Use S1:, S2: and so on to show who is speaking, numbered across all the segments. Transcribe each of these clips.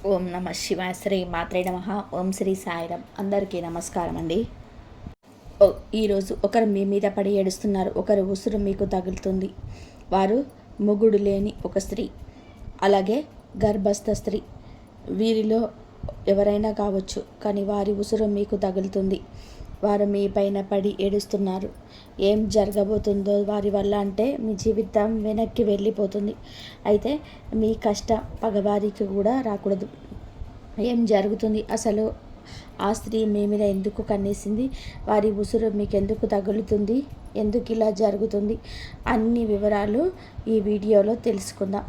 S1: ఓం నమ శివాయ. శ్రీ మాత్రే నమః. ఓం శ్రీ సాయిరాం. అందరికీ నమస్కారం అండి. ఈరోజు ఒకరు మీ మీద పడి ఏడుస్తున్నారు. ఒకరు ఉసురు మీకు తగులుతుంది. వారు మొగుడు లేని ఒక స్త్రీ, అలాగే గర్భస్థ స్త్రీ. వీరిలో ఎవరైనా కావచ్చు, కానీ వారి ఉసురు మీకు తగులుతుంది. వారు మీ పైన పడి ఏడుస్తున్నారు. ఏం జరగబోతుందో వారి వల్ల అంటే మీ జీవితం వెనక్కి వెళ్ళిపోతుంది. అయితే మీ కష్ట పగవారికి కూడా రాకూడదు. ఏం జరుగుతుంది అసలు? ఆ స్త్రీ మీ మీద ఎందుకు కన్నేసింది? వారి ఉసురు మీకు ఎందుకు తగులుతుంది? ఎందుకు ఇలా జరుగుతుంది? అన్ని వివరాలు ఈ వీడియోలో తెలుసుకుందాం.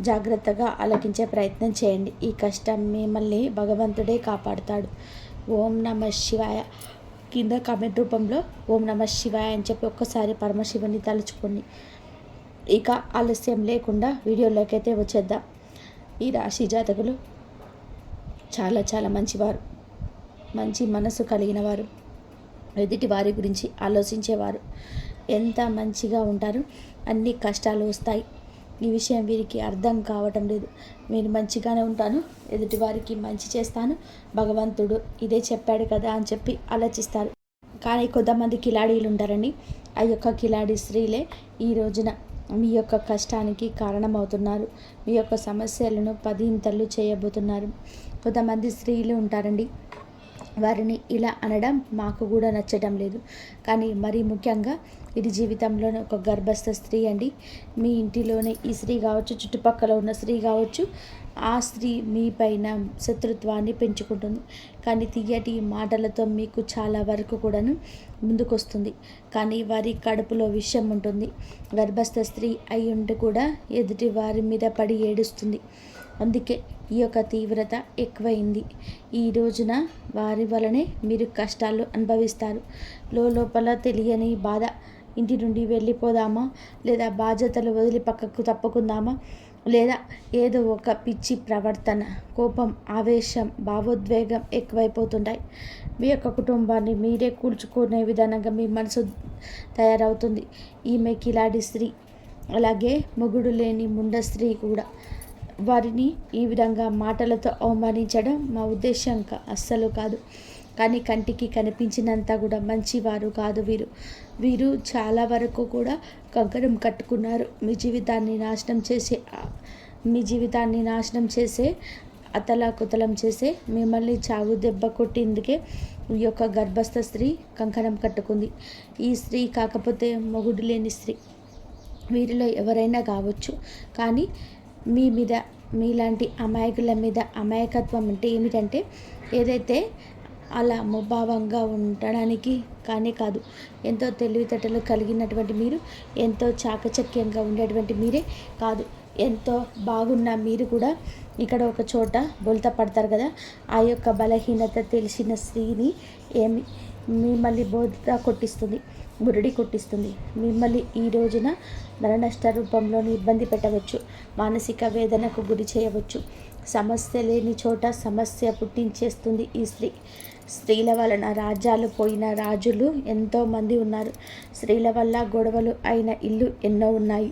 S1: జాగ్రత్తగా ఆలకించే ప్రయత్నం చేయండి. ఈ కష్టం మిమ్మల్ని భగవంతుడే కాపాడుతాడు. ఓం నమ శివాయ. కింద కామెంట్ రూపంలో ఓం నమ శివాయ అని చెప్పి ఒక్కసారి పరమశివుని తలుచుకోండి. ఇక ఆలస్యం లేకుండా వీడియోలోకి అయితే వచ్చేద్దాం. ఈ రాశి జాతకులు చాలా చాలా మంచివారు, మంచి మనసు కలిగిన వారు, ఎదుటి వారి గురించి ఆలోచించేవారు. ఎంత మంచిగా ఉంటారు. అన్ని కష్టాలు వస్తాయి. ఈ విషయం వీరికి అర్థం కావటం లేదు. నేను మంచిగానే ఉంటాను, ఎదుటి వారికి మంచి చేస్తాను, భగవంతుడు ఇదే చెప్పాడు కదా అని చెప్పి ఆలోచిస్తారు. కానీ కొంతమంది కిలాడీలు ఉంటారండి. ఆ యొక్క కిలాడీ స్త్రీలే ఈ రోజున మీ యొక్క కష్టానికి కారణమవుతున్నారు. మీ యొక్క సమస్యలను పదింతలు చేయబోతున్నారు. కొంతమంది స్త్రీలు ఉంటారండి, వారిని ఇలా అనడం మాకు కూడా నచ్చడం లేదు. కానీ మరీ ముఖ్యంగా ఇది జీవితంలోనే ఒక గర్భస్థ స్త్రీ అండి. మీ ఇంటిలోనే ఈ స్త్రీ కావచ్చు, చుట్టుపక్కల ఉన్న స్త్రీ కావచ్చు, ఆ స్త్రీ మీ పైన శత్రుత్వాన్ని పెంచుకుంటుంది. కానీ తీయటి మాటలతో మీకు చాలా వరకు కూడాను ముందుకొస్తుంది. కానీ వారి కడుపులో విషం ఉంటుంది. గర్భస్థ స్త్రీ అయి ఉండి కూడా ఎదుటి వారి మీద పడి ఏడుస్తుంది. అందుకే ఈ యొక్క తీవ్రత ఎక్కువైంది. ఈ రోజున వారి వలనే మీరు కష్టాలు అనుభవిస్తారు. లోపల తెలియని బాధ. ఇంటి నుండి వెళ్ళిపోదామా, లేదా బాధ్యతలు వదిలి పక్కకు తప్పుకుందామా, లేదా ఏదో ఒక పిచ్చి ప్రవర్తన, కోపం, ఆవేశం, భావోద్వేగం ఎక్కువైపోతుంటాయి. మీ యొక్క కుటుంబాన్ని మీరే కూల్చుకునే విధానంగా మీ మనసు తయారవుతుంది. ఈమె కిలాడి స్త్రీ, అలాగే మొగుడు లేని ముండ స్త్రీ కూడా. వారిని ఈ విధంగా మాటలతో అవమానించడం మా ఉద్దేశం అస్సలు కాదు. కానీ కంటికి కనిపించినంత కూడా మంచివారు కాదు వీరు. వీరు చాలా వరకు కూడా కంకణం కట్టుకున్నారు. మీ జీవితాన్ని నాశనం చేసే అతలాకుతలం చేసే, మిమ్మల్ని చావు దెబ్బ కొట్టిందుకే ఈ యొక్క గర్భస్థ స్త్రీ కంకణం కట్టుకుంది. ఈ స్త్రీ కాకపోతే మొగుడు లేని స్త్రీ. వీరిలో ఎవరైనా కావచ్చు. కానీ మీ మీద, మీలాంటి అమాయకుల మీద అమాయకత్వం అంటే ఏమిటంటే, ఏదైతే అలా ముభావంగా ఉండడానికి కానీ కాదు. ఎంతో తెలివితేటలు కలిగినటువంటి మీరు, ఎంతో చాకచక్యంగా ఉండేటువంటి మీరే కాదు, ఎంతో బాగున్న మీరు కూడా ఇక్కడ ఒక చోట బొల్త పడతారు కదా. ఆ యొక్క బలహీనత తెలిసిన స్త్రీని మిమ్మల్ని బోధ కొట్టిస్తుంది, బురుడి కొట్టిస్తుంది. మిమ్మల్ని ఈ రోజున నరనష్ట రూపంలో ఇబ్బంది పెట్టవచ్చు, మానసిక వేదనకు గురి చేయవచ్చు. సమస్య లేని చోట సమస్య పుట్టించేస్తుంది ఈ స్త్రీ. స్త్రీల వలన రాజ్యాలు పోయిన రాజులు ఎంతోమంది ఉన్నారు. స్త్రీల వల్ల గొడవలు అయిన ఇల్లు ఎన్నో ఉన్నాయి.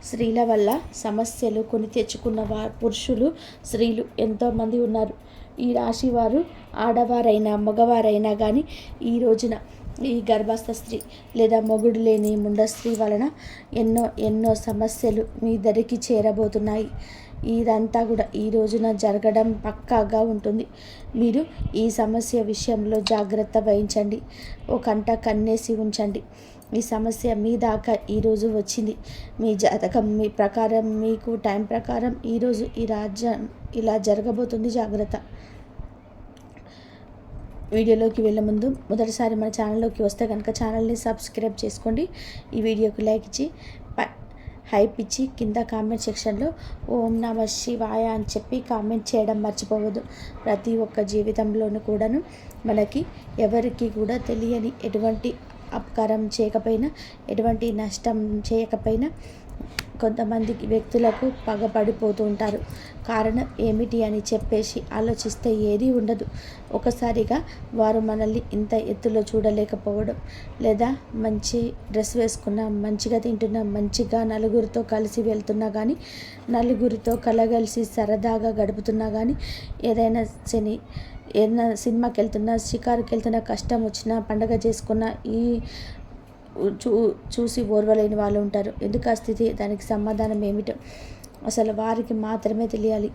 S1: స్త్రీల వల్ల సమస్యలు కొని తెచ్చుకున్న పురుషులు, స్త్రీలు ఎంతోమంది ఉన్నారు. ఈ రాశి వారు ఆడవారైనా మగవారైనా కానీ ఈ రోజున ఈ గర్భస్థ స్త్రీ లేదా మొగుడు లేని ముండ స్త్రీ వలన ఎన్నో ఎన్నో సమస్యలు మీ దరికి చేరబోతున్నాయి. ఇదంతా కూడా ఈ రోజున జరగడం పక్కాగా ఉంటుంది. మీరు ఈ సమస్య విషయంలో జాగ్రత్త వహించండి. ఓ కంట కన్నేసి ఉంచండి. ఈ సమస్య మీ దాకా ఈరోజు వచ్చింది. మీ జాతకం మీ ప్రకారం, మీకు టైం ప్రకారం ఈరోజు ఈ రాజ్యం ఇలా జరగబోతుంది. జాగ్రత్త. వీడియోలోకి వెళ్ళే ముందు మొదటిసారి మన ఛానల్లోకి వస్తే కనుక ఛానల్ని సబ్స్క్రైబ్ చేసుకోండి. ఈ వీడియోకి లైక్ ఇచ్చి హైప్ ఇచ్చి కింద కామెంట్ సెక్షన్లో ఓం నమ శివాయ అని చెప్పి కామెంట్ చేయడం మర్చిపోవద్దు. ప్రతి ఒక్క జీవితంలోనూ కూడాను మనకి ఎవరికి కూడా తెలియని ఎటువంటి అపకారం చేయకపోయినా, ఎటువంటి నష్టం చేయకపోయినా కొంతమందికి వ్యక్తులకు పగపడిపోతూ ఉంటారు. కారణం ఏమిటి అని చెప్పేసి ఆలోచిస్తే ఏదీ ఉండదు. ఒకసారిగా వారు మనల్ని ఇంత ఎత్తులో చూడలేకపోవడం, లేదా మంచి డ్రెస్ వేసుకున్నా, మంచిగా తింటున్నా, మంచిగా నలుగురితో కలిసి వెళ్తున్నా కానీ, నలుగురితో కలగలిసి సరదాగా గడుపుతున్నా కానీ, ఏదైనా సినిమాకి వెళ్తున్నా, షికారుకి వెళ్తున్నా, కష్టం వచ్చినా, పండగ చేసుకున్నా ఈ చూసి ఓర్వలేని వాళ్ళు ఉంటారు. ఎందుకు ఆ స్థితి? దానికి సమాధానం ఏమిటో అసలు వారికి మాత్రమే తెలియాలి.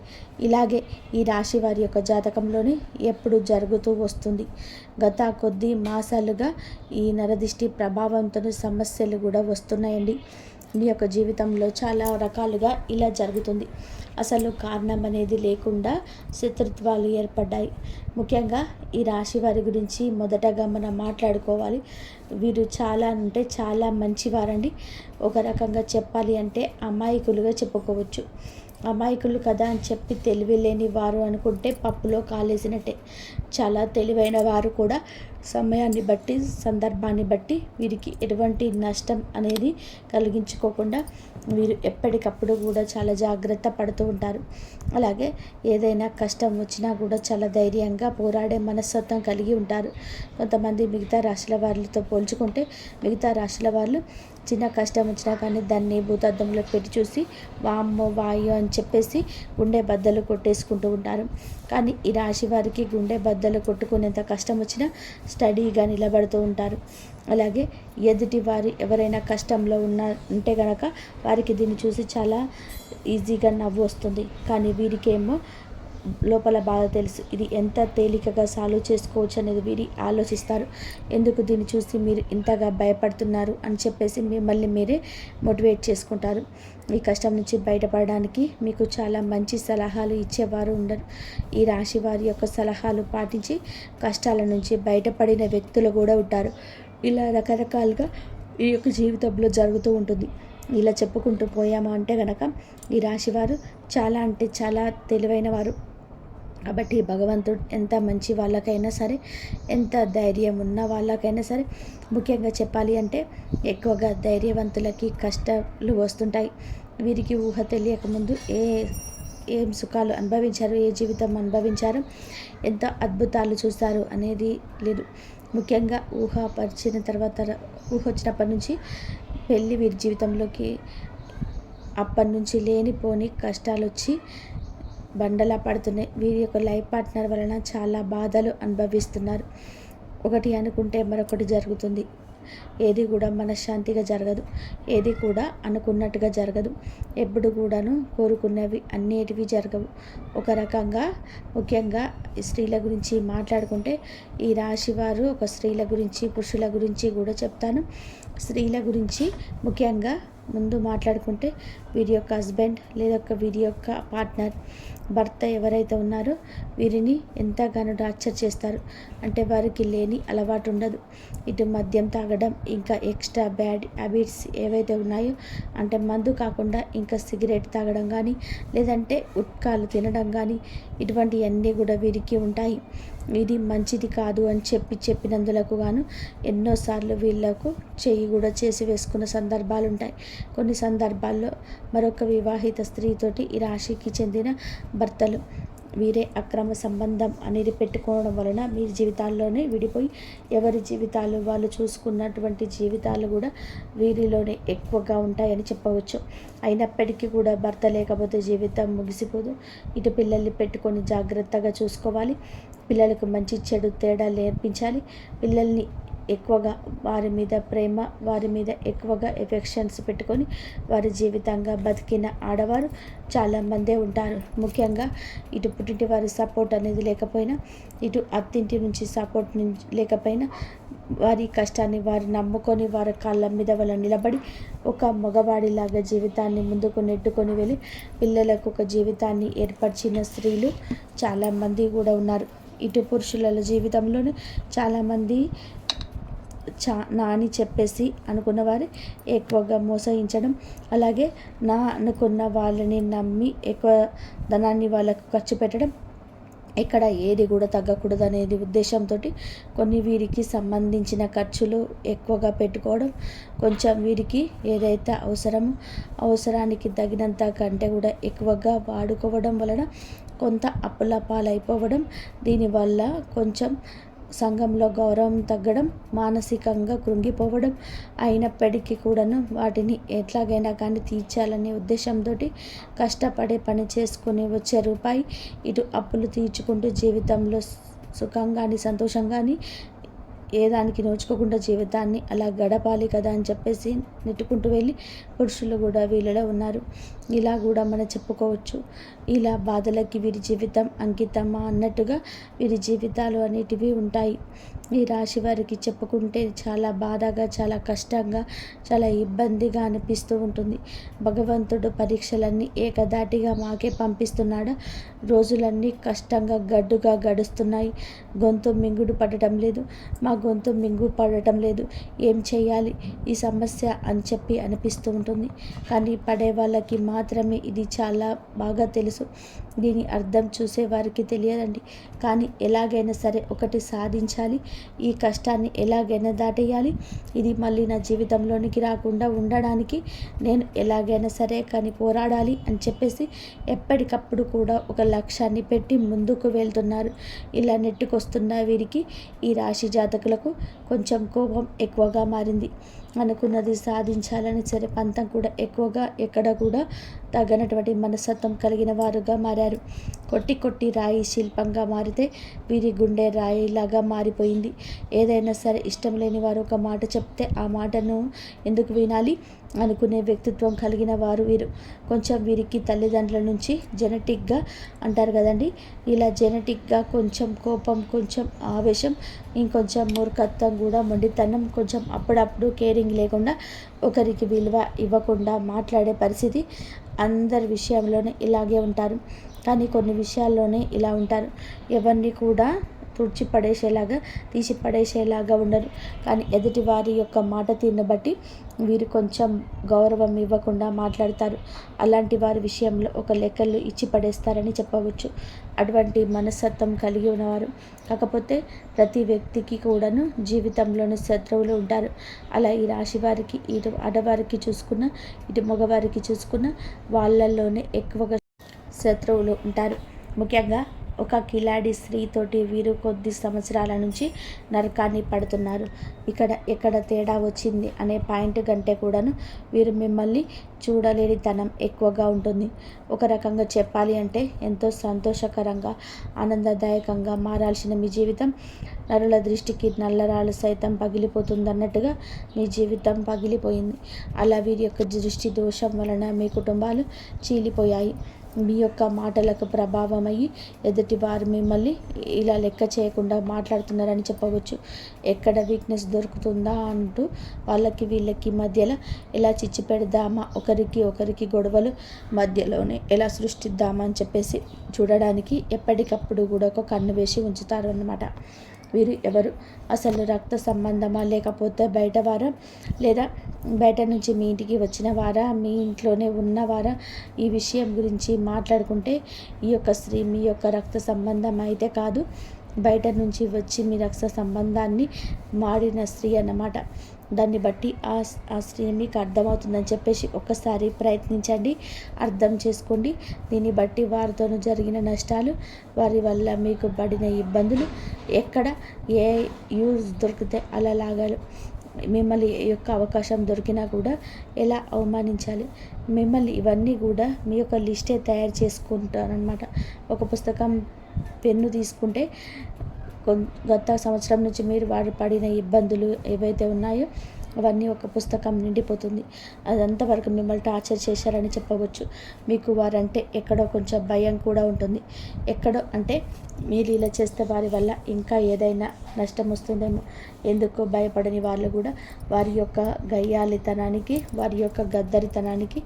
S1: ఇలాగే ఈ రాశి వారి యొక్క జాతకంలోనే ఎప్పుడు జరుగుతూ వస్తుంది. గత కొద్ది మాసాలుగా ఈ నరదిష్టి ప్రభావంతో సమస్యలు కూడా వస్తున్నాయండి. మీ యొక్క జీవితంలో చాలా రకాలుగా ఇలా జరుగుతుంది. అసలు కారణం అనేది లేకుండా శత్రుత్వాలు ఏర్పడ్డాయి. ముఖ్యంగా ఈ రాశి వారి గురించి మొదటగా మనం మాట్లాడుకోవాలి. వీరు చాలా అంటే చాలా మంచివారండి. ఒక రకంగా చెప్పాలి అంటే అమాయకులుగా చెప్పుకోవచ్చు. అమాయకులు కదా అని చెప్పి తెలివి లేని వారు అనుకుంటే పప్పులో కాలేసినట్టే. చాలా తెలివైన వారు కూడా సమయాన్ని బట్టి, సందర్భాన్ని బట్టి వీరికి ఎటువంటి నష్టం అనేది కలిగించుకోకుండా వీరు ఎప్పటికప్పుడు కూడా చాలా జాగ్రత్త పడుతూ ఉంటారు. అలాగే ఏదైనా కష్టం వచ్చినా కూడా చాలా ధైర్యంగా పోరాడే మనస్తత్వం కలిగి ఉంటారు. కొంతమంది మిగతా రాశుల వారితో పోల్చుకుంటే మిగతా రాశుల వాళ్ళు చిన్న కష్టం వచ్చినా కానీ దాన్ని భూతద్దంలో పెట్టి చూసి వామ్మో వాయో అని చెప్పేసి గుండె బద్దలు కొట్టేసుకుంటూ ఉంటారు. కానీ ఈ రాశి వారికి గుండె బద్దలు కొట్టుకునేంత కష్టం వచ్చినా స్టడీగా నిలబడుతూ ఉంటారు. అలాగే ఎదుటి వారి ఎవరైనా కష్టంలో ఉంటే గనక వారికి దీన్ని చూసి చాలా ఈజీగా నవ్వు వస్తుంది. కానీ వీరికేమో లోపల బాధ తెలుసు. ఇది ఎంత తేలికగా సాల్వ్ చేసుకోవచ్చు అనేది వీరి ఆలోచిస్తారు. ఎందుకు దీన్ని చూసి మీరు ఇంతగా భయపడుతున్నారు అని చెప్పేసి మిమ్మల్ని మీరే మోటివేట్ చేసుకుంటారు. ఈ కష్టం నుంచి బయటపడడానికి మీకు చాలా మంచి సలహాలు ఇచ్చేవారు ఉండరు. ఈ రాశి వారి యొక్క సలహాలు పాటించి కష్టాల నుంచి బయటపడిన వ్యక్తులు కూడా ఉంటారు. ఇలా రకరకాలుగా ఈ యొక్క జీవితంలో జరుగుతూ ఉంటుంది. ఇలా చెప్పుకుంటూ పోయామా అంటే కనుక ఈ రాశివారు చాలా అంటే చాలా తెలివైన వారు. కాబట్టి భగవంతుడు ఎంత మంచి వాళ్ళకైనా సరే, ఎంత ధైర్యం ఉన్న వాళ్ళకైనా సరే, ముఖ్యంగా చెప్పాలి అంటే ఎక్కువగా ధైర్యవంతులకి కష్టాలు వస్తుంటాయి. వీరికి ఊహ తెలియకముందు ఏం సుఖాలు అనుభవించారు, ఏ జీవితం అనుభవించారు, ఎంత అద్భుతాలు చూస్తారు అనేది లేదు. ముఖ్యంగా ఊహ వచ్చినప్పటి నుంచి పెళ్ళి వీరి జీవితంలోకి అప్పటి నుంచి లేనిపోని కష్టాలు వచ్చి బండలా పడుతున్నాయి. వీరి యొక్క లైఫ్ పార్ట్నర్ వలన చాలా బాధలు అనుభవిస్తున్నారు. ఒకటి అనుకుంటే మరొకటి జరుగుతుంది. ఏది కూడా మనశ్శాంతిగా జరగదు. ఏది కూడా అనుకున్నట్టుగా జరగదు. ఎప్పుడు కూడాను కోరుకున్నవి అన్నిటివి జరగవు. ఒక రకంగా ముఖ్యంగా స్త్రీల గురించి మాట్లాడుకుంటే ఈ రాశి వారు ఒక స్త్రీల గురించి, పురుషుల గురించి కూడా చెప్తాను. స్త్రీల గురించి ముఖ్యంగా ముందు మాట్లాడుకుంటే వీరి యొక్క హస్బెండ్ లేదా వీరి యొక్క పార్ట్నర్, భర్త ఎవరైతే ఉన్నారో వీరిని ఎంతగానో టార్చర్ చేస్తారు. అంటే వారికి లేని అలవాటు ఉండదు. ఇటు మద్యం తాగడం, ఇంకా ఎక్స్ట్రా బ్యాడ్ హ్యాబిట్స్ ఏవైతే ఉన్నాయో, అంటే మందు కాకుండా ఇంకా సిగరెట్ తాగడం కానీ, లేదంటే ఉట్కాలు తినడం కానీ, ఇటువంటివన్నీ కూడా వీరికి ఉంటాయి. ఇది మంచిది కాదు అని చెప్పినందులకు గాను ఎన్నోసార్లు వీళ్ళకు చెయ్యి కూడా చేసి వేసుకున్న సందర్భాలు ఉంటాయి. కొన్ని సందర్భాల్లో మరొక వివాహిత స్త్రీతోటి ఈ రాశికి చెందిన భర్తలు వీరే అక్రమ సంబంధం అనేది పెట్టుకోవడం వలన మీ జీవితాల్లోనే విడిపోయి ఎవరి జీవితాలు వాళ్ళు చూసుకున్నటువంటి జీవితాలు కూడా వీరిలోనే ఎక్కువగా ఉంటాయని చెప్పవచ్చు. అయినప్పటికీ కూడా భర్త లేకపోతే జీవితం ముగిసిపోదు. ఇటు పిల్లల్ని పెట్టుకొని జాగ్రత్తగా చూసుకోవాలి. పిల్లలకు మంచి చెడు తేడా నేర్పించాలి. పిల్లల్ని ఎక్కువగా వారి మీద ప్రేమ, వారి మీద ఎక్కువగా ఎఫెక్షన్స్ పెట్టుకొని వారి జీవితంగా బతికిన ఆడవారు చాలామందే ఉంటారు. ముఖ్యంగా ఇటు పుట్టింటి వారి సపోర్ట్ అనేది లేకపోయినా, ఇటు అత్తింటి నుంచి సపోర్ట్ లేకపోయినా, వారి కష్టాన్ని వారు నమ్ముకొని వారి కాళ్ళ మీద వాళ్ళు నిలబడి ఒక మగవాడిలాగా జీవితాన్ని ముందుకు నెట్టుకొని వెళ్ళి పిల్లలకు ఒక జీవితాన్ని ఏర్పరిచిన స్త్రీలు చాలామంది కూడా ఉన్నారు. ఇటు పురుషుల జీవితంలోనూ చాలామంది నా అని చెప్పేసి అనుకున్న వారు ఎక్కువగా మోసగించడం, అలాగే నా అనుకున్న వాళ్ళని నమ్మి ఎక్కువ ధనాన్ని వాళ్ళకు ఖర్చు పెట్టడం, ఎక్కడ ఏది కూడా తగ్గకూడదు అనేది ఉద్దేశంతో కొన్ని వీరికి సంబంధించిన ఖర్చులు ఎక్కువగా పెట్టుకోవడం, కొంచెం వీరికి ఏదైతే అవసరానికి తగినంత కంటే కూడా ఎక్కువగా వాడుకోవడం వలన కొంత అప్పుల పాలైపోవడం, దీనివల్ల కొంచెం సంఘంలో గౌరవం తగ్గడం, మానసికంగా కృంగిపోవడం, అయినప్పటికీ కూడాను వాటిని ఎట్లాగైనా కానీ తీర్చాలనే ఉద్దేశంతో కష్టపడే పని చేసుకుని వచ్చే రూపాయి ఇటు అప్పులు తీర్చుకుంటూ జీవితంలో సుఖం కానీ సంతోషం కానీ ఏ దానికి నోచుకోకుండా జీవితాన్ని అలా గడపాలి కదా అని చెప్పేసి నెట్టుకుంటూ వెళ్ళి పురుషులు కూడా వీళ్ళలో ఉన్నారు. ఇలా కూడా మనం చెప్పుకోవచ్చు. ఇలా బాధలకి వీరి జీవితం అంకితమా అన్నట్టుగా వీరి జీవితాలు అనేటివి ఉంటాయి. ఈ రాశి వారికి చెప్పుకుంటే చాలా బాధగా, చాలా కష్టంగా, చాలా ఇబ్బందిగా అనిపిస్తూ ఉంటుంది. భగవంతుడు పరీక్షలన్నీ ఏకధాటిగా మాకే పంపిస్తున్నాడా? రోజులన్నీ కష్టంగా గడ్డుగా గడుస్తున్నాయి. గొంతు మింగుడు పడటం లేదు, మా గొంతు మింగు పడటం లేదు, ఏం చేయాలి ఈ సమస్య అని చెప్పి అనిపిస్తూ ఉంటుంది. కానీ పడే వాళ్ళకి మాత్రమే ఇది చాలా బాగా తెలుసు. దీని అర్థం చూసే వారికి తెలియదండి. కానీ ఎలాగైనా సరే ఒకటి సాధించాలి, ఈ కష్టాన్ని ఎలాగైనా దాటేయాలి, ఇది మళ్ళీ నా జీవితంలోనికి రాకుండా ఉండడానికి నేను ఎలాగైనా సరే కానీ పోరాడాలి అని చెప్పేసి ఎప్పటికప్పుడు కూడా ఒక లక్ష్యాన్ని పెట్టి ముందుకు వెళ్తున్నారు. ఇలా నెట్టుకొస్తున్న వీరికి ఈ రాశి జాతకులకు కొంచెం కోపం ఎక్కువగా మారింది. అనుకున్నది సాధించాలని సరే పంతం కూడా ఎక్కువగా ఎక్కడ కూడా తగ్గనటువంటి మనస్తత్వం కలిగిన వారుగా మారారు. కొట్టి కొట్టి రాయి శిల్పంగా మారితే వీరి గుండె రాయిలాగా మారిపోయింది. ఏదైనా సరే ఇష్టం లేని వారు ఒక మాట చెప్తే ఆ మాటను ఎందుకు వినాలి అనుకునే వ్యక్తిత్వం కలిగిన వారు వీరు. కొంచెం వీరికి తల్లిదండ్రుల నుంచి జెనెటిక్గా అంటారు కదండి, ఇలా జెనెటిక్గా కొంచెం కోపం, కొంచెం ఆవేశం, ఇంకొంచెం మూర్ఖత్వం కూడా, మొండితనం, కొంచెం అప్పుడప్పుడు కేరింగ్ లేకుండా ఒకరికి విలువ ఇవ్వకుండా మాట్లాడే పరిస్థితి. అందరి విషయంలోనే ఇలాగే ఉంటారు. కానీ కొన్ని విషయాల్లోనే ఇలా ఉంటారు. ఎవరిని కూడా తుడిచి పడేసేలాగా, తీసి పడేసేలాగా ఉండరు. కానీ ఎదుటి వారి యొక్క మాట తీరును బట్టి వీరు కొంచెం గౌరవం ఇవ్వకుండా మాట్లాడతారు. అలాంటి వారి విషయంలో ఒక లెక్కలు ఇచ్చి పడేస్తారని చెప్పవచ్చు. అటువంటి మనస్తత్వం కలిగి ఉన్నవారు. కాకపోతే ప్రతి వ్యక్తికి కూడాను జీవితంలోని శత్రువులు ఉంటారు. అలా ఈ రాశి వారికి, ఇటు ఆడవారికి చూసుకున్న, ఇటు మగవారికి చూసుకున్న వాళ్ళల్లోనే ఎక్కువగా శత్రువులు ఉంటారు. ముఖ్యంగా ఒక కిలాడి స్త్రీతోటి వీరు కొద్ది సంవత్సరాల నుంచి నరకాన్ని పడుతున్నారు. ఎక్కడ తేడా వచ్చింది అనే పాయింట్ కంటే కూడాను వీరు మిమ్మల్ని చూడలేనితనం ఎక్కువగా ఉంటుంది. ఒక రకంగా చెప్పాలి అంటే ఎంతో సంతోషకరంగా, ఆనందదాయకంగా మారాల్సిన మీ జీవితం నరుల దృష్టికి నల్లరాలు సైతం పగిలిపోతుందన్నట్టుగా మీ జీవితం పగిలిపోయింది. అలా వీరి యొక్క దృష్టి దోషం వలన మీ కుటుంబాలు చీలిపోయాయి. మీ యొక్క మాటలకు ప్రభావం అయ్యి ఎదుటి వారు మిమ్మల్ని ఇలా లెక్క చేయకుండా మాట్లాడుతున్నారని చెప్పవచ్చు. ఎక్కడ వీక్నెస్ దొరుకుతుందా అంటూ వాళ్ళకి వీళ్ళకి మధ్యలో ఎలా చిచ్చు పెడదామా, ఒకరికి గొడవలు మధ్యలోనే ఎలా సృష్టిద్దామా అని చెప్పేసి చూడడానికి ఎప్పటికప్పుడు కూడా ఒక కన్ను వేసి ఉంచుతారు అన్నమాట. వీరు ఎవరు? అసలు రక్త సంబంధమా, లేకపోతే బయటవారా, లేదా బయట నుంచి మీ ఇంటికి వచ్చిన వారా, మీ ఇంట్లోనే ఉన్నవారా? ఈ విషయం గురించి మాట్లాడుకుంటే ఈ యొక్క స్త్రీ మీ యొక్క రక్త సంబంధం అయితే కాదు, బయట నుంచి వచ్చి మీ రక్త సంబంధాన్ని మాడిన స్త్రీ అన్నమాట. దాన్ని బట్టి ఆ స్త్రీ మీకు అర్థమవుతుందని చెప్పేసి ఒక్కసారి ప్రయత్నించండి, అర్థం చేసుకోండి. దీన్ని బట్టి వారితోనూ జరిగిన నష్టాలు, వారి వల్ల మీకు పడిన ఇబ్బందులు, ఎక్కడ ఏ యూజ్ దొరికితే అలా లాగాలి, మిమ్మల్ని యొక్క అవకాశం దొరికినా కూడా ఎలా అవమానించాలి, మిమ్మల్ని ఇవన్నీ కూడా మీ యొక్క లిస్టే తయారు చేసుకుంటారనమాట. ఒక పుస్తకం, పెన్ను తీసుకుంటే గత సంవత్సరం నుంచి మీరు వారు పడిన ఇబ్బందులు ఏవైతే ఉన్నాయో అవన్నీ ఒక పుస్తకం నిండిపోతుంది. అదంతవరకు మిమ్మల్ని టార్చర్ చేశారని చెప్పవచ్చు. మీకు వారంటే ఎక్కడో కొంచెం భయం కూడా ఉంటుంది. ఎక్కడో అంటే మీరు ఇలా చేస్తే వారి వల్ల ఇంకా ఏదైనా నష్టం వస్తుందేమో, ఎందుకో భయపడని వాళ్ళు కూడా వారి యొక్క గయ్యాలితనానికి, వారి యొక్క గద్దరితనానికి,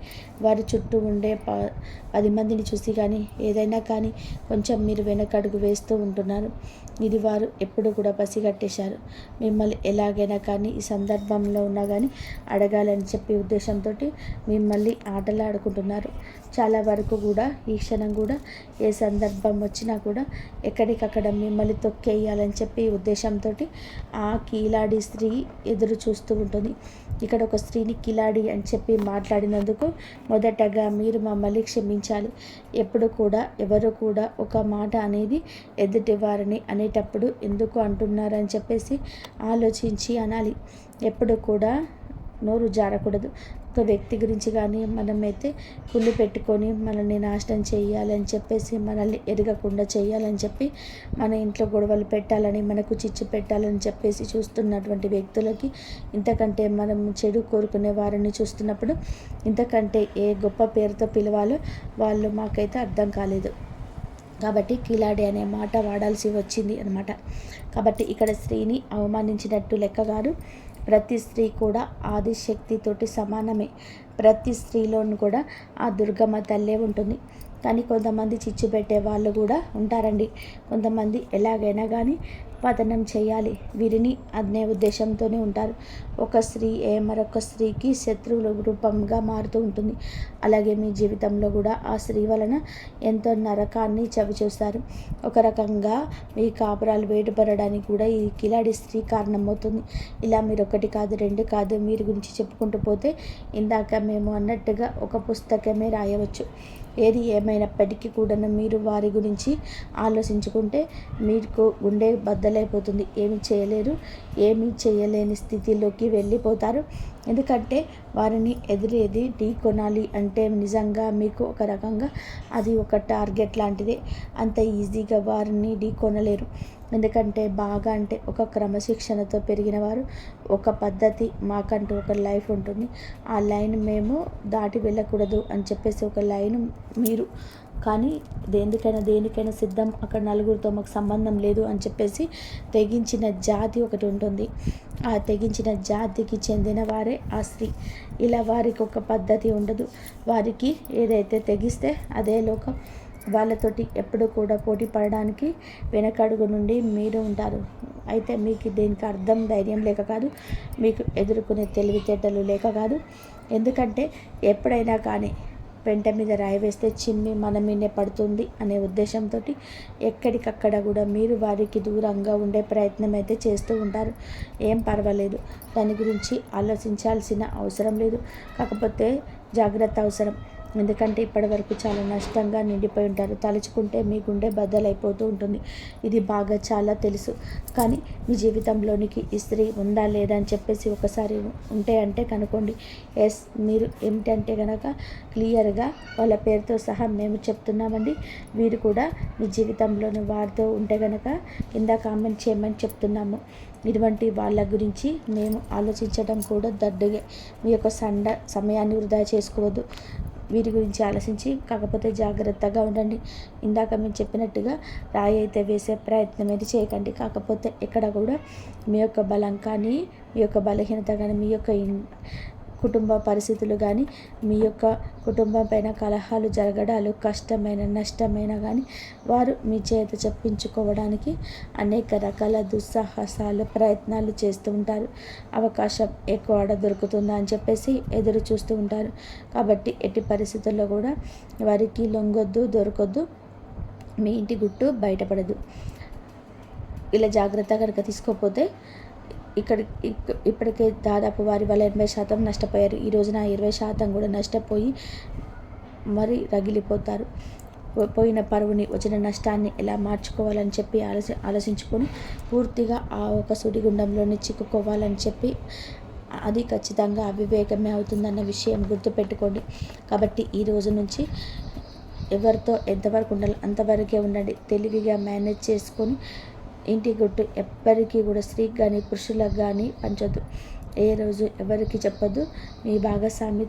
S1: వారి చుట్టూ ఉండే 10 మందిని చూసి కానీ ఏదైనా కానీ కొంచెం మీరు వెనకడుగు వేస్తూ ఉంటున్నారు. ఇది వారు ఎప్పుడు కూడా పసిగట్టేశారు. మిమ్మల్ని ఎలాగైనా కానీ ఈ సందర్భంలో ఉన్నా కానీ అడగాలని చెప్పి ఉద్దేశంతో మిమ్మల్ని ఆటలాడుకుంటున్నారు. చాలా వరకు కూడా ఈ క్షణం కూడా ఏ సందర్భం వచ్చినా కూడా ఎక్కడికక్కడ మిమ్మల్ని తొక్కేయాలని చెప్పి ఉద్దేశంతో ఆ కిలాడి స్త్రీ ఎదురు చూస్తూ ఉంటుంది. ఇక్కడ ఒక స్త్రీని కిలాడి అని చెప్పి మాట్లాడినందుకు మొదటగా మీరు మమ్మల్ని క్షమించాలి. ఎప్పుడు కూడా ఎవరు కూడా ఒక మాట అనేది ఎదుటి వారిని అనేటప్పుడు ఎందుకు అంటున్నారని చెప్పేసి ఆలోచించి అనాలి. ఎప్పుడు కూడా నోరు జారకూడదు. ఒక వ్యక్తి గురించి కానీ మనమైతే కుళ్ళు పెట్టుకొని మనల్ని నాశనం చేయాలని చెప్పేసి మనల్ని ఎరగకుండా చేయాలని చెప్పి మన ఇంట్లో గొడవలు పెట్టాలని మనకు చిచ్చు పెట్టాలని చెప్పేసి చూస్తున్నటువంటి వ్యక్తులకి ఇంతకంటే మనం చెడు కోరుకునే వారిని చూస్తున్నప్పుడు ఇంతకంటే ఏ గొప్ప పేరుతో పిలవాలో వాళ్ళు మాకైతే అర్థం కాలేదు. కాబట్టి కిలాడి అనే మాట వాడాల్సి వచ్చింది అనమాట. కాబట్టి ఇక్కడ స్త్రీని అవమానించినట్టు లెక్క కాదు. ప్రతి స్త్రీ కూడా ఆదిశక్తితోటి సమానమే. ప్రతి స్త్రీలోనూ కూడా ఆ దుర్గమ్మ తల్లే ఉంటుంది. కానీ కొంతమంది చిచ్చు పెట్టే వాళ్ళు కూడా ఉంటారండి. కొంతమంది ఎలాగైనా కానీ పతనం చేయాలి వీరిని అనే ఉద్దేశంతోనే ఉంటారు. ఒక స్త్రీ మరొక స్త్రీకి శత్రువుల రూపంగా మారుతూ ఉంటుంది. అలాగే మీ జీవితంలో కూడా ఆ స్త్రీ వలన ఎంతో నరకాన్ని చవిచూస్తారు. ఒక రకంగా మీ కాపురాలు వేటుపడడానికి కూడా ఈ కిలాడి స్త్రీ కారణమవుతుంది. ఇలా మీరు ఒకటి కాదు రెండు కాదు మీరు గురించి చెప్పుకుంటూ పోతే ఇందాక మేము అన్నట్టుగా ఒక పుస్తకమే రాయవచ్చు. ఏది ఏమైనప్పటికీ కూడా మీరు వారి గురించి ఆలోచించుకుంటే మీకు గుండె బద్దలైపోతుంది. ఏమి చేయలేరు, ఏమీ చేయలేని స్థితిలోకి వెళ్ళిపోతారు. ఎందుకంటే వారిని ఎదురేది ఢీ కొనాలి అంటే నిజంగా మీకు ఒక రకంగా అది ఒక టార్గెట్ లాంటిదే. అంత ఈజీగా వారిని ఢీ కొనలేరు. ఎందుకంటే బాగా అంటే ఒక క్రమశిక్షణతో పెరిగిన వారు ఒక పద్ధతి మాకంటూ ఒక లైఫ్ ఉంటుంది. ఆ లైన్ మేము దాటి వెళ్ళకూడదు అని చెప్పేసి ఒక లైన్ మీరు కానీ దేనికైనా సిద్ధం. అక్కడ నలుగురితో మాకు సంబంధం లేదు అని చెప్పేసి తెగించిన జాతి ఒకటి ఉంటుంది. ఆ తెగించిన జాతికి చెందిన వారే ఆ స్త్రీ. ఇలా వారికి ఒక పద్ధతి ఉండదు. వారికి ఏదైతే తెగిస్తే అదే లోకం. వాళ్ళతోటి ఎప్పుడు కూడా పోటీ పడడానికి వెనకడుగు నుండి మీరు ఉంటారు. అయితే మీకు దీనికి అర్థం ధైర్యం లేక కాదు, మీకు ఎదుర్కొనే తెలివితేటలు లేక కాదు. ఎందుకంటే ఎప్పుడైనా కానీ పెంట మీద రాయి వేస్తే చిమ్మి మన మీదే పడుతుంది అనే ఉద్దేశంతో ఎక్కడికక్కడ కూడా మీరు వారికి దూరంగా ఉండే ప్రయత్నం అయితే చేస్తూ ఉంటారు. ఏం పర్వాలేదు, దాని గురించి ఆలోచించాల్సిన అవసరం లేదు. కాకపోతే జాగ్రత్త అవసరం. ఎందుకంటే ఇప్పటివరకు చాలా నష్టంగా నిండిపోయి ఉంటారు. తలుచుకుంటే మీ గుండె బద్దలైపోతూ ఉంటుంది. ఇది బాగా చాలా తెలుసు. కానీ మీ జీవితంలోనికి ఈ స్త్రీ ఉందా లేదా అని చెప్పేసి ఒకసారి ఉంటే అంటే కనుక్కోండి. ఎస్, మీరు ఏమిటంటే కనుక క్లియర్గా వాళ్ళ పేరుతో సహా మేము చెప్తున్నామండి. వీరు కూడా మీ జీవితంలోని వారితో ఉంటే కనుక కింద కామెంట్ చేయమని చెప్తున్నాము. ఇటువంటి వాళ్ళ గురించి మేము ఆలోచించడం కూడా దడ్డుగా. మీ యొక్క సమయాన్ని వృధా చేసుకోవద్దు. వీరి గురించి ఆలోచించి కాకపోతే జాగ్రత్తగా ఉండండి. ఇందాక మేము చెప్పినట్టుగా రాయి అయితే వేసే ప్రయత్నం అయితే చేయకండి. కాకపోతే ఎక్కడ కూడా మీ యొక్క బలం కానీ మీ యొక్క బలహీనత కానీ మీ యొక్క కుటుంబ పరిస్థితులు కానీ మీ యొక్క కుటుంబం పైన కలహాలు జరగడాలు కష్టమైన నష్టమైన కానీ వారు మీ చేత చెప్పించుకోవడానికి అనేక రకాల దుస్సాహసాలు ప్రయత్నాలు చేస్తూ ఉంటారు. అవకాశం ఎక్కువ దొరుకుతుందా అని చెప్పేసి ఎదురు చూస్తూ ఉంటారు. కాబట్టి ఎట్టి పరిస్థితుల్లో కూడా వారికి లొంగొద్దు, దొరకొద్దు. మీ ఇంటి గుట్టు బయటపడదు. ఇలా జాగ్రత్త కనుక తీసుకోకపోతే ఇప్పటికే దాదాపు వారి వల్ల 80% నష్టపోయారు. ఈ రోజున 20% కూడా నష్టపోయి మరి రగిలిపోతారు. పోయిన పరువుని వచ్చిన నష్టాన్ని ఎలా మార్చుకోవాలని చెప్పి ఆలోచించుకొని పూర్తిగా ఆ ఒక సుడిగుండంలోనే చిక్కుకోవాలని చెప్పి అది ఖచ్చితంగా అవివేకమే అవుతుందన్న విషయం గుర్తుపెట్టుకోండి. కాబట్టి ఈ రోజు నుంచి ఎవరితో ఎంతవరకు ఉండాలో అంతవరకే ఉండండి. తెలివిగా మేనేజ్ చేసుకొని ఇంటి గుట్టు ఎవ్వరికి కూడా స్త్రీకి కానీ పురుషులకు కానీ పంచొద్దు. ఏ రోజు ఎవరికి చెప్పొద్దు. మీ భాగస్వామి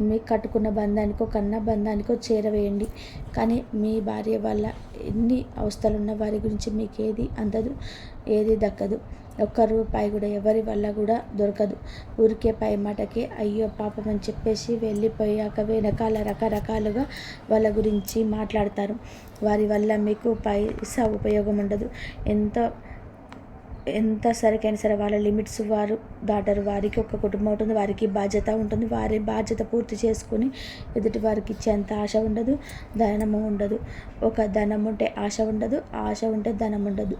S1: మీ కట్టుకున్న బంధానికో కన్న బంధానికో చేరవేయండి. కానీ మీ భార్య వల్ల ఎన్ని అవస్థలున్న వారి గురించి మీకు ఏది అందదు, ఏది దక్కదు. ఒక్క రూపాయి కూడా ఎవరి వల్ల కూడా దొరకదు. ఊరికే పై మాటకే అయ్యో పాపం అని చెప్పేసి వెళ్ళిపోయాక వెనకాల రకరకాలుగా వాళ్ళ గురించి మాట్లాడతారు. వారి వల్ల మీకు పైసా ఉపయోగం ఉండదు. ఎంతో ఎంత సరికైనా సరే వాళ్ళ లిమిట్స్ వారు దాటరు. వారికి ఒక కుటుంబం ఉంటుంది, వారికి బాధ్యత ఉంటుంది. వారి బాధ్యత పూర్తి చేసుకుని ఎదుటి వారికి ఇచ్చేంత ఆశ ఉండదు, ధనము ఉండదు. ఒక ధనం ఉంటే ఆశ ఉండదు, ఆశ ఉంటే ధనం ఉండదు.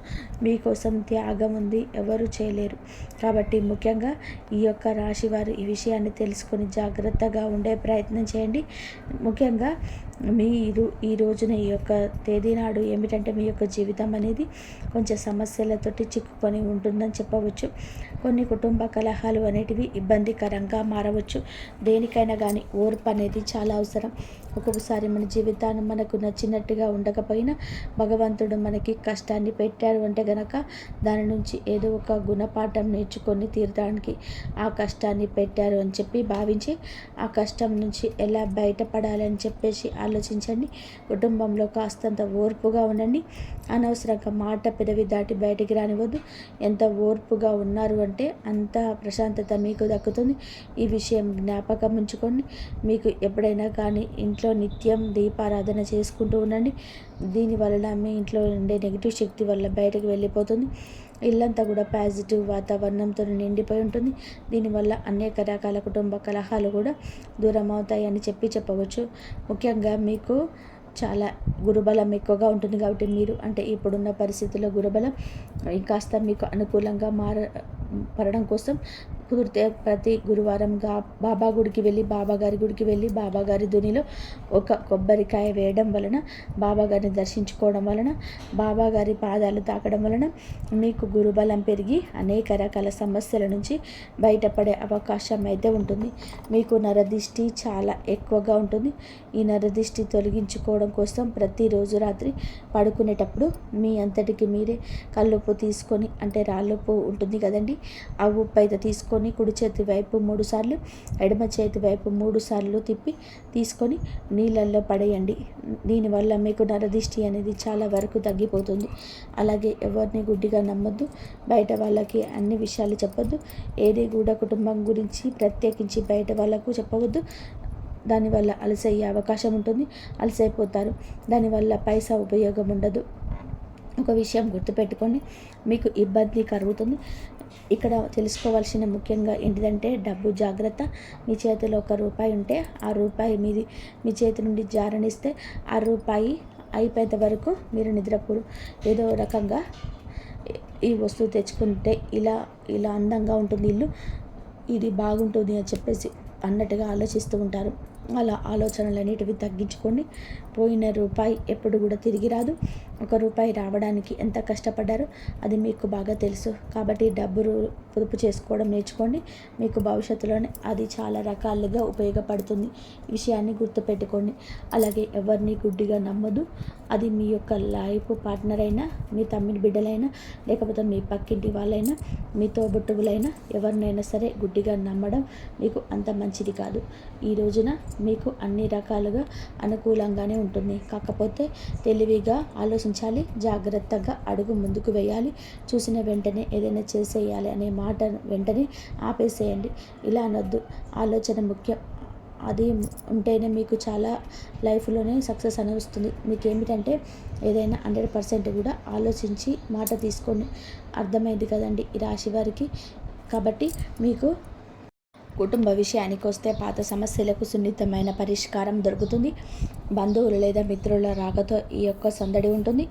S1: మీకోసం త్యాగం ఉంది, ఎవరు చేయలేరు. కాబట్టి ముఖ్యంగా ఈ యొక్క రాశి వారు ఈ విషయాన్ని తెలుసుకొని జాగ్రత్తగా ఉండే ప్రయత్నం చేయండి. ముఖ్యంగా మీరు ఈ రోజున ఈ యొక్క తేదీ నాడు ఏమిటంటే మీ యొక్క జీవితం అనేది కొంచెం సమస్యలతోటి చిక్కుకొని ఉంటుందని చెప్పవచ్చు. కొన్ని కుటుంబ కలహాలు అనేటివి ఇబ్బందికరంగా మారవచ్చు. దేనికైనా కానీ ఓర్పు అనేది చాలా అవసరం. ఒక్కొక్కసారి మన జీవితాన్ని మనకు నచ్చినట్టుగా ఉండకపోయినా భగవంతుడు మనకి కష్టాన్ని పెట్టారు అంటే గనక దాని నుంచి ఏదో ఒక గుణపాఠం నేర్చుకొని తీరడానికి ఆ కష్టాన్ని పెట్టారు అని చెప్పి భావించి ఆ కష్టం నుంచి ఎలా బయటపడాలని చెప్పేసి ఆలోచించండి. కుటుంబంలో కాస్తంత ఓర్పుగా ఉండండి. అనవసరంగా మాట పెదవి దాటి బయటికి రానివ్వద్దు. ఎంత ఓర్పుగా ఉన్నారు అంటే అంత ప్రశాంతత మీకు దక్కుతుంది. ఈ విషయం జ్ఞాపకం ఉంచుకోండి. మీకు ఎప్పుడైనా కానీ ఇంట్లో నిత్యం దీపారాధన చేసుకుంటూ ఉండండి. దీనివల్ల మీ ఇంట్లో ఉండే నెగిటివ్ శక్తి వల్ల బయటకు వెళ్ళిపోతుంది. ఇల్లంతా కూడా పాజిటివ్ వాతావరణంతో నిండిపోయి ఉంటుంది. దీనివల్ల అనేక రకాల కుటుంబ కలహాలు కూడా దూరం అవుతాయని చెప్పవచ్చు. ముఖ్యంగా మీకు చాలా గురుబలం ఎక్కువగా ఉంటుంది కాబట్టి మీరు అంటే ఇప్పుడున్న పరిస్థితుల్లో గురుబలం ఇంకాస్త మీకు అనుకూలంగా పడడం కోసం కుదిరితే ప్రతి గురువారంగా బాబా గుడికి వెళ్ళి బాబాగారి గుడికి వెళ్ళి బాబాగారి ధునిలో ఒక కొబ్బరికాయ వేయడం వలన, బాబాగారిని దర్శించుకోవడం వలన, బాబాగారి పాదాలు తాకడం వలన మీకు గురుబలం పెరిగి అనేక రకాల సమస్యల నుంచి బయటపడే అవకాశం అయితే ఉంటుంది. మీకు నరదిష్టి చాలా ఎక్కువగా ఉంటుంది. ఈ నరదిష్టి తొలగించుకోవడం కోసం ప్రతిరోజు రాత్రి పడుకునేటప్పుడు మీ అంతటికి మీరే కల్లుప్పు తీసుకొని అంటే రాళ్ళుప్పు ఉంటుంది కదండి, ఆ ఉప్పు అయితే తీసుకొని కుడి చేతి వైపు 3 సార్లు, ఎడమ చేతి వైపు 3 సార్లు తీసుకొని నీళ్ళల్లో పడేయండి. దీనివల్ల మీకు నరదిష్టి అనేది చాలా వరకు తగ్గిపోతుంది. అలాగే ఎవరిని గుడ్డిగా నమ్మొద్దు. బయట వాళ్ళకి అన్ని విషయాలు చెప్పొద్దు. ఏది కూడా కుటుంబం గురించి ప్రత్యేకించి బయట వాళ్ళకు చెప్పవద్దు. దానివల్ల అలసయ్యే అవకాశం ఉంటుంది. అలసైపోతారు. దానివల్ల పైసా ఉపయోగం ఉండదు. ఒక విషయం గుర్తుపెట్టుకోండి, మీకు ఇబ్బంది కలుగుతుంది. ఇక్కడ తెలుసుకోవాల్సిన ముఖ్యంగా ఏంటిదంటే డబ్బు జాగ్రత్త. మీ చేతిలో ₹1 ఉంటే ఆ రూపాయి మీ చేతి నుండి జారనిస్తే ఆ రూపాయి అయిపోయేంత వరకు మీరు నిద్రపోరు. ఏదో రకంగా ఈ వస్తువు తెచ్చుకుంటే ఇలా అందంగా ఉంటుంది ఇల్లు, ఇది బాగుంటుంది అని చెప్పేసి అన్నట్టుగా ఆలోచిస్తూ ఉంటారు. అలా ఆలోచనలు అనేటివి తగ్గించుకోండి. పోయిన రూపాయి ఎప్పుడు కూడా తిరిగి రాదు. ₹1 రావడానికి ఎంత కష్టపడ్డారో అది మీకు బాగా తెలుసు. కాబట్టి డబ్బు పొదుపు చేసుకోవడం నేర్చుకోండి. మీకు భవిష్యత్తులోనే అది చాలా రకాలుగా ఉపయోగపడుతుంది. ఈ విషయాన్ని గుర్తుపెట్టుకోండి. అలాగే ఎవరిని గుడ్డిగా నమ్మొద్దు. అది మీ యొక్క లైఫ్ పార్ట్నర్ అయినా, మీ తమ్మిడి బిడ్డలైనా, లేకపోతే మీ పక్కింటి వాళ్ళైనా, మీ తోబుట్టువులైనా, ఎవరినైనా సరే గుడ్డిగా నమ్మడం మీకు అంత మంచిది కాదు. ఈ రోజున మీకు అన్ని రకాలుగా అనుకూలంగానే ఉంటుంది. కాకపోతే తెలివిగా ఆలోచించాలి, జాగ్రత్తగా అడుగు ముందుకు వేయాలి. చూసిన వెంటనే ఏదైనా చేసేయాలి అనే మాట వెంటనే ఆపేసేయండి. ఇలా అనొద్దు. ఆలోచన ముఖ్యం. అది ఉంటేనే మీకు చాలా లైఫ్లోనే సక్సెస్ అని వస్తుంది. మీకు ఏమిటంటే ఏదైనా 100% కూడా ఆలోచించి మాట తీసుకోండి. అర్థమైంది కదండి ఈ రాశి వారికి. కాబట్టి మీకు కుటుంబ విషయానికి వస్తే పాత సమస్యలకు సున్నితమైన పరిష్కారం దొరుకుతుంది. బంధువులు లేదా మిత్రుల రాకతో ఈ యొక్క సందడి ఉంటుంది.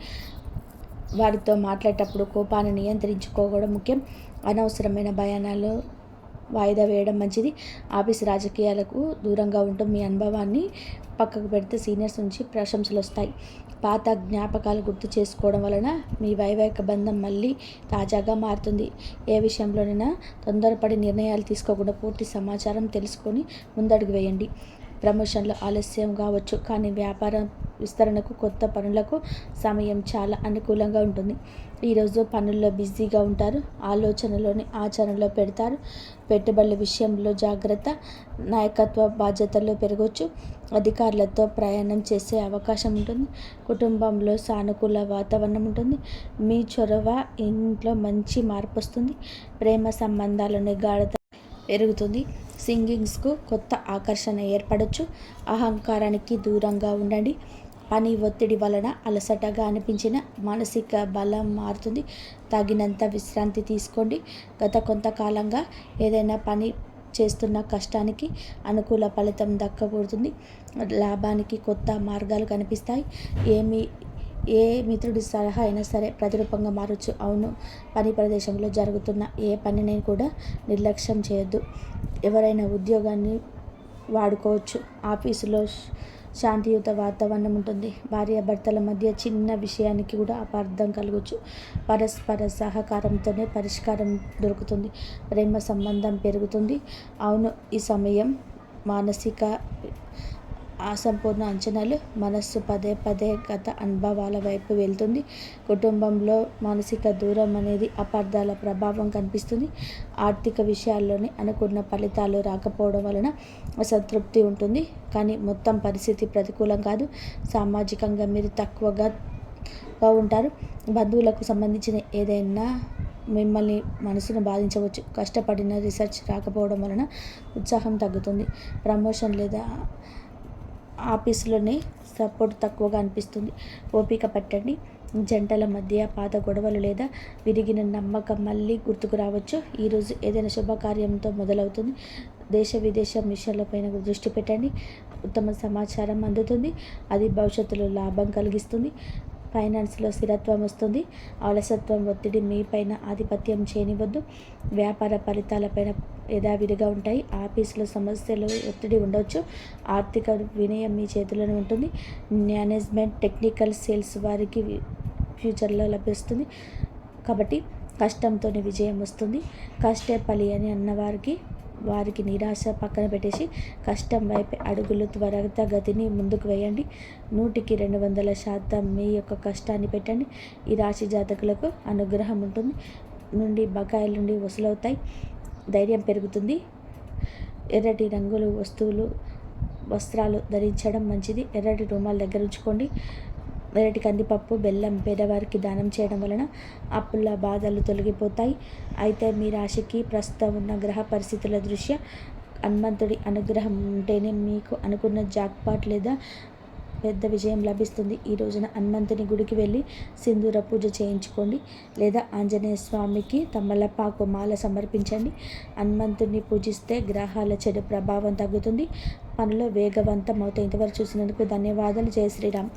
S1: వారితో మాట్లాడేటప్పుడు కోపాన్ని నియంత్రించుకోవడం ముఖ్యం. అనవసరమైన భయానాలు వాయిదా వేయడం మంచిది. ఆఫీస్ రాజకీయాలకు దూరంగా ఉంటూ మీ అనుభవాన్ని పక్కకు పెడితే సీనియర్స్ నుంచి ప్రశంసలు వస్తాయి. పాత జ్ఞాపకాలు గుర్తు చేసుకోవడం వలన మీ వైవాహిక బంధం మళ్ళీ తాజాగా మారుతుంది. ఏ విషయంలోనైనా తొందరపడి నిర్ణయాలు తీసుకోకుండా పూర్తి సమాచారం తెలుసుకొని ముందడుగు వేయండి. ప్రమోషన్లో ఆలస్యం కావచ్చు, కానీ వ్యాపార విస్తరణకు, కొత్త పనులకు సమయం చాలా అనుకూలంగా ఉంటుంది. ఈరోజు పనుల్లో బిజీగా ఉంటారు. ఆలోచనలోని ఆచరణలో పెడతారు. పెట్టుబడుల విషయంలో జాగ్రత్త. నాయకత్వ బాధ్యతల్లో పెరగవచ్చు. అధికారులతో ప్రయాణం చేసే అవకాశం ఉంటుంది. కుటుంబంలో సానుకూల వాతావరణం ఉంటుంది. మీ చొరవ ఇంట్లో మంచి మార్పు వస్తుంది. ప్రేమ సంబంధాలను గాఢత పెరుగుతుంది. సింగింగ్స్కు కొత్త ఆకర్షణ ఏర్పడవచ్చు. అహంకారానికి దూరంగా ఉండండి. పని ఒత్తిడి వలన అలసటగా అనిపించిన మానసిక బలం మారుతుంది. తగినంత విశ్రాంతి తీసుకోండి. గత కొంతకాలంగా ఏదైనా పని చేస్తున్న కష్టానికి అనుకూల ఫలితం దక్కకూడుతుంది. లాభానికి కొత్త మార్గాలు కనిపిస్తాయి. ఏ మిత్రుడి సలహా అయినా సరే ప్రతిరూపంగా మారచ్చు. అవును, పని ప్రదేశంలో జరుగుతున్న ఏ పనిని కూడా నిర్లక్ష్యం చేయొద్దు. ఎవరైనా ఉద్యోగాన్ని వాడుకోవచ్చు. ఆఫీసులో శాంతియుత వాతావరణం ఉంటుంది. భార్యాభర్తల మధ్య చిన్న విషయానికి కూడా అపార్థం కలగవచ్చు. పరస్పర సహకారంతోనే పరిష్కారం దొరుకుతుంది. ప్రేమ సంబంధం పెరుగుతుంది. అవును, ఈ సమయం మానసిక అసంపూర్ణ అంచనాలు, మనస్సు పదే పదే గత అనుభవాల వైపు వెళ్తుంది. కుటుంబంలో మానసిక దూరం అనేది అపార్థాల ప్రభావం కనిపిస్తుంది. ఆర్థిక విషయాల్లోని అనుకున్న ఫలితాలు రాకపోవడం వలన అసంతృప్తి ఉంటుంది. కానీ మొత్తం పరిస్థితి ప్రతికూలం కాదు. సామాజికంగా మీరు తక్కువగా ఉంటారు. బంధువులకు సంబంధించిన ఏదైనా మిమ్మల్ని మనసును బాధించవచ్చు. కష్టపడిన రీసెర్చ్ రాకపోవడం వలన ఉత్సాహం తగ్గుతుంది. ప్రమోషన్ లేదా ఆఫీసులోనే సపోర్ట్ తక్కువగా అనిపిస్తుంది. ఓపిక పట్టండి. జంటల మధ్య పాత గొడవలు లేదా విరిగిన నమ్మకం మళ్ళీ గుర్తుకు రావచ్చు. ఈరోజు ఏదైనా శుభకార్యంతో మొదలవుతుంది. దేశ విదేశ మిషన్లపైన దృష్టి పెట్టండి. ఉత్తమ సమాచారం అందుతుంది. అది భవిష్యత్తులో లాభం కలిగిస్తుంది. ఫైనాన్స్లో స్థిరత్వం వస్తుంది. అలసత్వం, ఒత్తిడి మీపైన ఆధిపత్యం చేయనివ్వద్దు. వ్యాపార ఫలితాలపైన యథావిధిగా ఉంటాయి. ఆఫీసులో సమస్యలు, ఒత్తిడి ఉండవచ్చు. ఆర్థిక వినయం మీ చేతిలోనే ఉంటుంది. మేనేజ్మెంట్, టెక్నికల్, సేల్స్ వారికి ఫ్యూచర్లో లభిస్తుంది. కాబట్టి కష్టంతోనే విజయం వస్తుంది. కష్టే ఫలి అని వారికి నిరాశ పక్కన పెట్టేసి కష్టం వైపు అడుగులు త్వరితగతిని ముందుకు వేయండి. 100% మీ యొక్క కష్టాన్ని పెట్టండి. ఈ రాశి జాతకులకు అనుగ్రహం నుండి బకాయిల నుండి వసూలవుతాయి. ధైర్యం పెరుగుతుంది. ఎర్రటి రంగులు వస్త్రాలు ధరించడం మంచిది. ఎర్రటి రుమాల దగ్గర ఉంచుకోండి. ఎర్రటి కందిపప్పు, బెల్లం పేదవారికి దానం చేయడం వలన అప్పుల బాధలు తొలగిపోతాయి. అయితే మీ రాశికి ప్రస్తుతం ఉన్న గ్రహ పరిస్థితుల దృష్ట్యా హనుమంతుడి అనుగ్రహం ఉంటేనే మీకు అనుకున్న జాక్పాట్ లేదా పెద్ద విజయం లభిస్తుంది. ఈ రోజున హనుమంతుని గుడికి వెళ్ళి సింధూర పూజ చేయించుకోండి. లేదా ఆంజనేయ స్వామికి తమలపాకు మాల సమర్పించండి. హనుమంతుడిని పూజిస్తే గ్రహాల చెడు ప్రభావం తగ్గుతుంది. పనులు వేగవంతం అవుతాయి. ఇంతవరకు చూసినందుకు ధన్యవాదాలు. జై శ్రీరామ్.